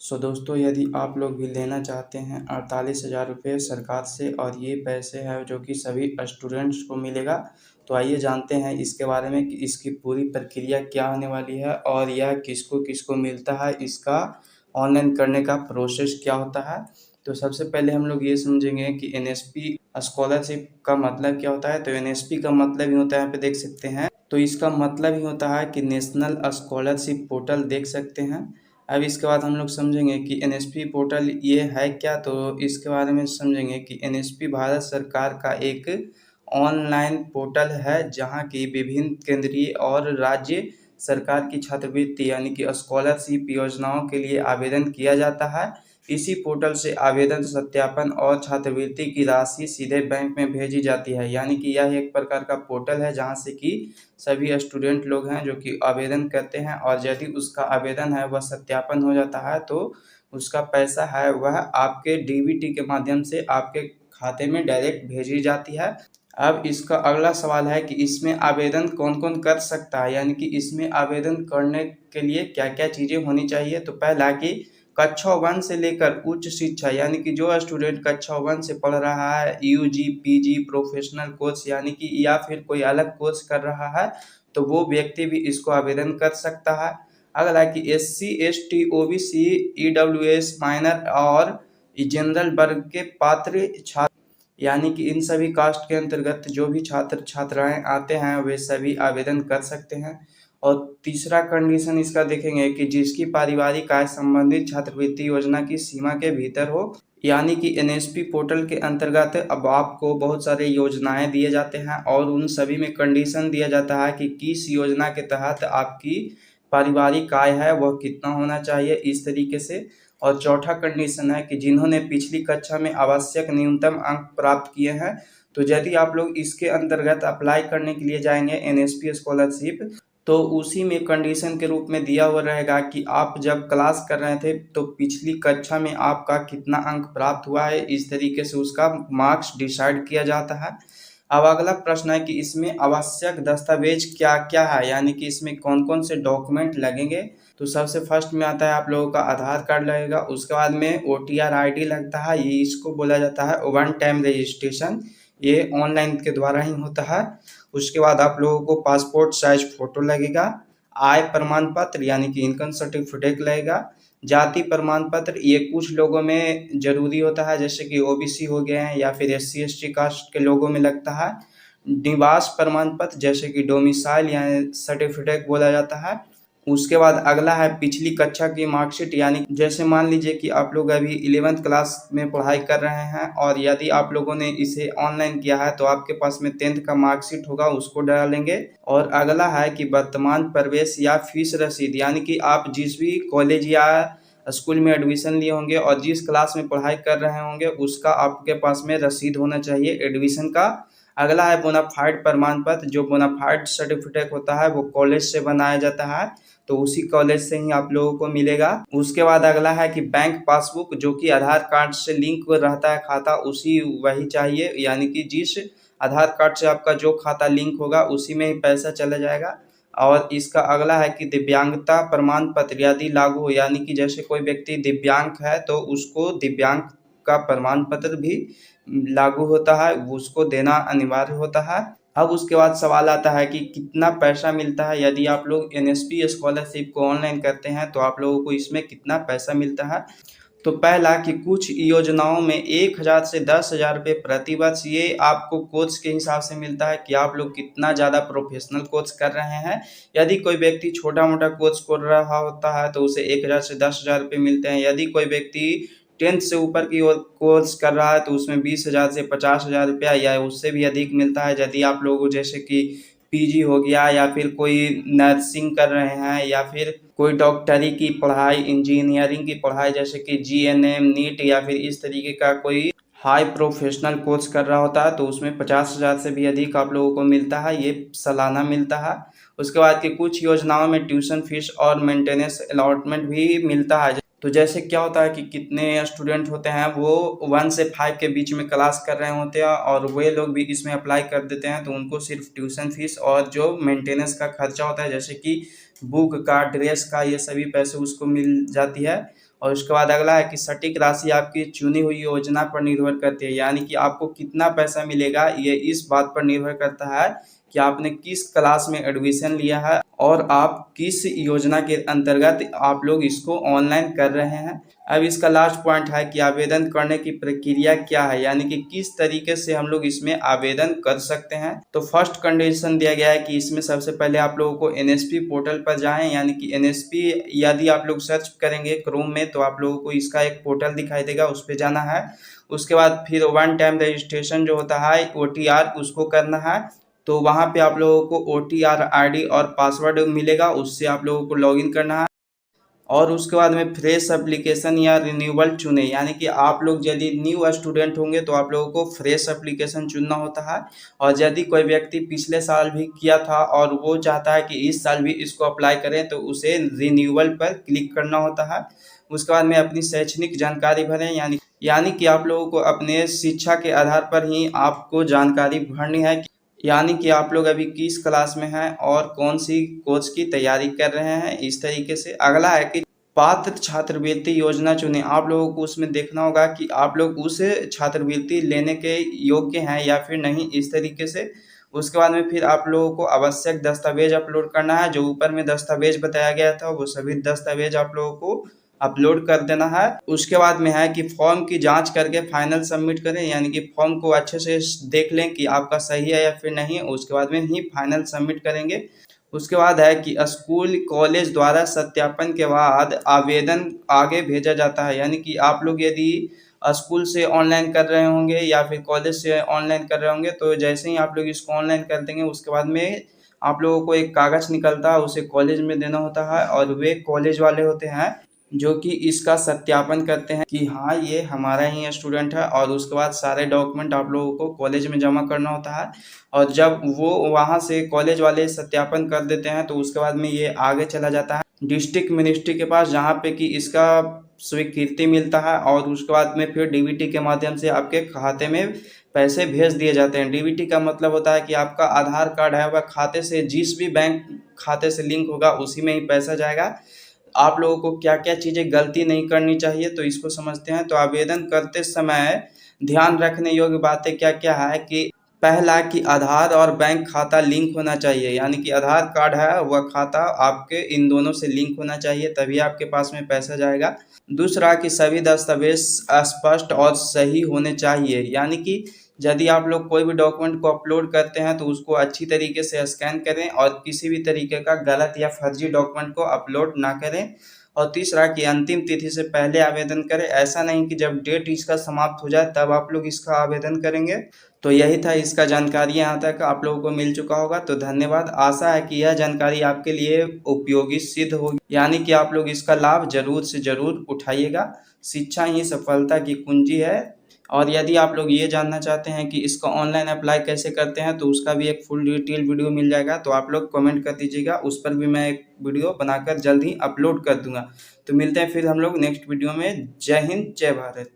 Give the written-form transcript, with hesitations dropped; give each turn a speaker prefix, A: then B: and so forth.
A: सो दोस्तों, यदि आप लोग भी लेना चाहते हैं 48,000 रुपये सरकार से और ये पैसे हैं जो कि सभी स्टूडेंट्स को मिलेगा, तो आइए जानते हैं इसके बारे में कि इसकी पूरी प्रक्रिया क्या होने वाली है और यह किसको किसको मिलता है, इसका ऑनलाइन करने का प्रोसेस क्या होता है। तो सबसे पहले हम लोग ये समझेंगे कि एनएसपी स्कॉलरशिप का मतलब क्या होता है। तो एनएसपी का मतलब ही होता है, यहाँ पे देख सकते हैं, तो इसका मतलब ही होता है कि नेशनल स्कॉलरशिप पोर्टल, देख सकते हैं। अब इसके बाद हम लोग समझेंगे कि एनएसपी पोर्टल ये है क्या। तो इसके बारे में समझेंगे कि एनएसपी भारत सरकार का एक ऑनलाइन पोर्टल है जहां की विभिन्न केंद्रीय और राज्य सरकार की छात्रवृत्ति यानी कि स्कॉलरशिप योजनाओं के लिए आवेदन किया जाता है। इसी पोर्टल से आवेदन सत्यापन और छात्रवृत्ति की राशि सीधे बैंक में भेजी जाती है। यानी कि यह एक प्रकार का पोर्टल है जहां से कि सभी स्टूडेंट लोग हैं जो कि आवेदन करते हैं और यदि उसका आवेदन है वह सत्यापन हो जाता है तो उसका पैसा है वह आपके डीबीटी के माध्यम से आपके खाते में डायरेक्ट भेजी जाती है। अब इसका अगला सवाल है कि इसमें आवेदन कौन कौन कर सकता है, यानी कि इसमें आवेदन करने के लिए क्या क्या चीज़ें होनी चाहिए। तो पहला कि कक्षा 1 से लेकर उच्च शिक्षा, यानी कि जो स्टूडेंट कक्षा 1 से पढ़ रहा है, यूजी पीजी प्रोफेशनल कोर्स यानी कि या फिर कोई अलग कोर्स कर रहा है, तो वो व्यक्ति भी इसको आवेदन कर सकता है। अगला कि SC ST OBC EWS minor और जनरल वर्ग के पात्र छात्र, यानी कि इन सभी कास्ट के अंतर्गत जो भी छात्र छात्राएं आते हैं वे सभी आवेदन कर सकते हैं। और तीसरा कंडीशन इसका देखेंगे कि जिसकी पारिवारिक आय संबंधित छात्रवृत्ति योजना की सीमा के भीतर हो, यानी कि एनएसपी पोर्टल के अंतर्गत अब आपको बहुत सारे योजनाएं दिए जाते हैं और उन सभी में कंडीशन दिया जाता है कि किस योजना के तहत आपकी पारिवारिक आय है वह कितना होना चाहिए, इस तरीके से। और चौथा कंडीशन है कि जिन्होंने पिछली कक्षा में आवश्यक न्यूनतम अंक प्राप्त किए हैं। तो यदि आप लोग इसके अंतर्गत अप्लाई करने के लिए जाएंगे एनएसपी स्कॉलरशिप, तो उसी में कंडीशन के रूप में दिया हुआ रहेगा कि आप जब क्लास कर रहे थे तो पिछली कक्षा में आपका कितना अंक प्राप्त हुआ है, इस तरीके से उसका मार्क्स डिसाइड किया जाता है। अब अगला प्रश्न है कि इसमें आवश्यक दस्तावेज क्या क्या है, यानी कि इसमें कौन कौन से डॉक्यूमेंट लगेंगे। तो सबसे फर्स्ट में आता है आप लोगों का आधार कार्ड लगेगा, उसके बाद में ओटीआर आईडी लगता है, ये इसको बोला जाता है वन टाइम रजिस्ट्रेशन, ये ऑनलाइन के द्वारा ही होता है। उसके बाद आप लोगों को पासपोर्ट साइज फोटो लगेगा, आय प्रमाण पत्र यानी कि इनकम सर्टिफिकेट लगेगा, जाति प्रमाण पत्र ये कुछ लोगों में जरूरी होता है जैसे कि ओबीसी हो गए हैं या फिर एससी एसटी कास्ट के लोगों में लगता है। निवास प्रमाण पत्र जैसे कि डोमिसाइल या सर्टिफिकेट बोला जाता है। उसके बाद अगला है पिछली कक्षा की मार्कशीट, यानी जैसे मान लीजिए कि आप लोग अभी 11th क्लास में पढ़ाई कर रहे हैं और यदि आप लोगों ने इसे ऑनलाइन किया है तो आपके पास में 10th का मार्कशीट होगा, उसको डालेंगे। और अगला है कि वर्तमान प्रवेश या फीस रसीद, यानी कि आप जिस भी कॉलेज या स्कूल में एडमिशन लिए होंगे और जिस क्लास में पढ़ाई कर रहे होंगे उसका आपके पास में रसीद होना चाहिए एडमिशन का। अगला है बोनाफाइड प्रमाण पत्र, जो बोनाफाइड सर्टिफिकेट होता है वो कॉलेज से बनाया जाता है, तो उसी कॉलेज से ही आप लोगों को मिलेगा। उसके बाद अगला है कि बैंक पासबुक, जो कि आधार कार्ड से लिंक रहता है खाता, उसी वही चाहिए, यानी कि जिस आधार कार्ड से आपका जो खाता लिंक होगा उसी में ही पैसा चला जाएगा। और इसका अगला है कि दिव्यांगता प्रमाण पत्र यदि लागू हो, यानी कि जैसे कोई व्यक्ति दिव्यांग है तो उसको दिव्यांग का प्रमाण पत्र भी लागू होता है, उसको देना अनिवार्य होता है। अब उसके बाद सवाल आता है कि कितना पैसा मिलता है यदि आप लोग एनएसपी स्कॉलरशिप को ऑनलाइन करते हैं, तो आप लोगों को इसमें कितना पैसा मिलता है। तो पहला कि कुछ योजनाओं में 1,000 से 10,000 रुपये प्रति वर्ष, ये आपको कोर्स के हिसाब से मिलता है कि आप लोग कितना ज़्यादा प्रोफेशनल कोर्स कर रहे हैं। यदि कोई व्यक्ति छोटा मोटा कोर्स कर रहा होता है तो उसे 1,000 से 10,000 रुपये मिलते हैं। यदि कोई व्यक्ति 10th से ऊपर की ओर कोर्स कर रहा है तो उसमें 20,000 से 50,000 रुपया या उससे भी अधिक मिलता है। यदि आप लोगों जैसे कि पीजी हो गया या फिर कोई नर्सिंग कर रहे हैं या फिर कोई डॉक्टरी की पढ़ाई, इंजीनियरिंग की पढ़ाई जैसे कि जीएनएम नीट या फिर इस तरीके का कोई हाई प्रोफेशनल कोर्स कर रहा होता है तो उसमें 50,000 से भी अधिक आप लोगों को मिलता है, ये सालाना मिलता है। उसके बाद की कुछ योजनाओं में ट्यूशन फीस और मेंटेनेंस अलॉटमेंट भी मिलता है। तो जैसे क्या होता है कि कितने स्टूडेंट होते हैं वो 1 से 5 के बीच में क्लास कर रहे होते हैं और वे लोग भी इसमें अप्लाई कर देते हैं, तो उनको सिर्फ ट्यूशन फीस और जो मेंटेनेंस का खर्चा होता है जैसे कि बुक का, ड्रेस का, ये सभी पैसे उसको मिल जाती है। और उसके बाद अगला है कि सटीक राशि आपकी चुनी हुई योजना पर निर्भर करती है, यानी कि आपको कितना पैसा मिलेगा ये इस बात पर निर्भर करता है कि आपने किस क्लास में एडमिशन लिया है और आप किस योजना के अंतर्गत आप लोग इसको ऑनलाइन कर रहे हैं। अब इसका लास्ट पॉइंट है कि आवेदन करने की प्रक्रिया क्या है, यानी कि किस तरीके से हम लोग इसमें आवेदन कर सकते हैं। तो फर्स्ट कंडीशन दिया गया है कि इसमें सबसे पहले आप लोगों को एनएसपी पोर्टल पर जाएं, यानी कि एनएसपी यदि आप लोग सर्च करेंगे क्रोम में तो आप लोगों को इसका एक पोर्टल दिखाई देगा, उस पर जाना है। उसके बाद फिर वन टाइम रजिस्ट्रेशन जो होता है OTR उसको करना है। तो वहाँ पे आप लोगों को OTR ID और पासवर्ड मिलेगा, उससे आप लोगों को लॉगिन करना है। और उसके बाद में फ्रेश एप्लीकेशन या रिन्यूअल चुने, यानी कि आप लोग यदि न्यू स्टूडेंट होंगे तो आप लोगों को फ्रेश एप्लीकेशन चुनना होता है। और यदि कोई व्यक्ति पिछले साल भी किया था और वो चाहता है कि इस साल भी इसको अप्लाई करें तो उसे रिन्यूअल पर क्लिक करना होता है। उसके बाद में अपनी शैक्षणिक जानकारी भरें, यानी कि आप लोगों को अपने शिक्षा के आधार पर ही आपको जानकारी भरनी है, यानी कि आप लोग अभी किस क्लास में हैं और कौन सी कोर्स की तैयारी कर रहे हैं, इस तरीके से। अगला है कि पात्र छात्रवृत्ति योजना चुने, आप लोगों को उसमें देखना होगा कि आप लोग उस छात्रवृत्ति लेने के योग्य हैं या फिर नहीं, इस तरीके से। उसके बाद में फिर आप लोगों को आवश्यक दस्तावेज अपलोड करना है, जो ऊपर में दस्तावेज बताया गया था वो सभी दस्तावेज आप लोगों को अपलोड कर देना है। उसके बाद में है कि फॉर्म की जांच करके फाइनल सबमिट करें, यानी कि फॉर्म को अच्छे से देख लें कि आपका सही है या फिर नहीं, उसके बाद में ही फाइनल सबमिट करेंगे। उसके बाद है कि स्कूल कॉलेज द्वारा सत्यापन के बाद आवेदन आगे भेजा जाता है, यानी कि आप लोग यदि स्कूल से ऑनलाइन कर रहे होंगे या फिर कॉलेज से ऑनलाइन कर रहे होंगे तो जैसे ही आप लोग इसको ऑनलाइन कर देंगे उसके बाद में आप लोगों को एक कागज़ निकलता है, उसे कॉलेज में देना होता है और वे कॉलेज वाले होते हैं जो कि इसका सत्यापन करते हैं कि हाँ ये हमारा ही स्टूडेंट है। और उसके बाद सारे डॉक्यूमेंट आप लोगों को कॉलेज में जमा करना होता है और जब वो वहाँ से कॉलेज वाले सत्यापन कर देते हैं तो उसके बाद में ये आगे चला जाता है डिस्ट्रिक्ट मिनिस्ट्री के पास, जहाँ पे कि इसका स्वीकृति मिलता है और उसके बाद में फिर डीबीटी के माध्यम से आपके खाते में पैसे भेज दिए जाते हैं। डीबीटी का मतलब होता है कि आपका आधार कार्ड है वह खाते से जिस भी बैंक खाते से लिंक होगा उसी में ही पैसा जाएगा। आप लोगों को क्या क्या चीज़ें गलती नहीं करनी चाहिए तो इसको समझते हैं। तो आवेदन करते समय ध्यान रखने योग्य बातें क्या क्या है कि पहला कि आधार और बैंक खाता लिंक होना चाहिए, यानी कि आधार कार्ड है वह खाता आपके इन दोनों से लिंक होना चाहिए तभी आपके पास में पैसा जाएगा। दूसरा कि सभी दस्तावेज स्पष्ट और सही होने चाहिए, यानी कि यदि आप लोग कोई भी डॉक्यूमेंट को अपलोड करते हैं तो उसको अच्छी तरीके से स्कैन करें और किसी भी तरीके का गलत या फर्जी डॉक्यूमेंट को अपलोड ना करें। और तीसरा कि अंतिम तिथि से पहले आवेदन करें, ऐसा नहीं कि जब डेट इसका समाप्त हो जाए तब आप लोग इसका आवेदन करेंगे। तो यही था इसका जानकारी, यहाँ तक आप लोगों को मिल चुका होगा। तो धन्यवाद, आशा है कि यह जानकारी आपके लिए उपयोगी सिद्ध होगी, यानी कि आप लोग इसका लाभ जरूर से जरूर उठाइएगा। शिक्षा ही सफलता की कुंजी है। और यदि आप लोग ये जानना चाहते हैं कि इसका ऑनलाइन अप्लाई कैसे करते हैं तो उसका भी एक फुल डिटेल वीडियो मिल जाएगा, तो आप लोग कमेंट कर दीजिएगा, उस पर भी मैं एक वीडियो बनाकर जल्द ही अपलोड कर दूंगा। तो मिलते हैं फिर हम लोग नेक्स्ट वीडियो में। जय हिंद, जय भारत।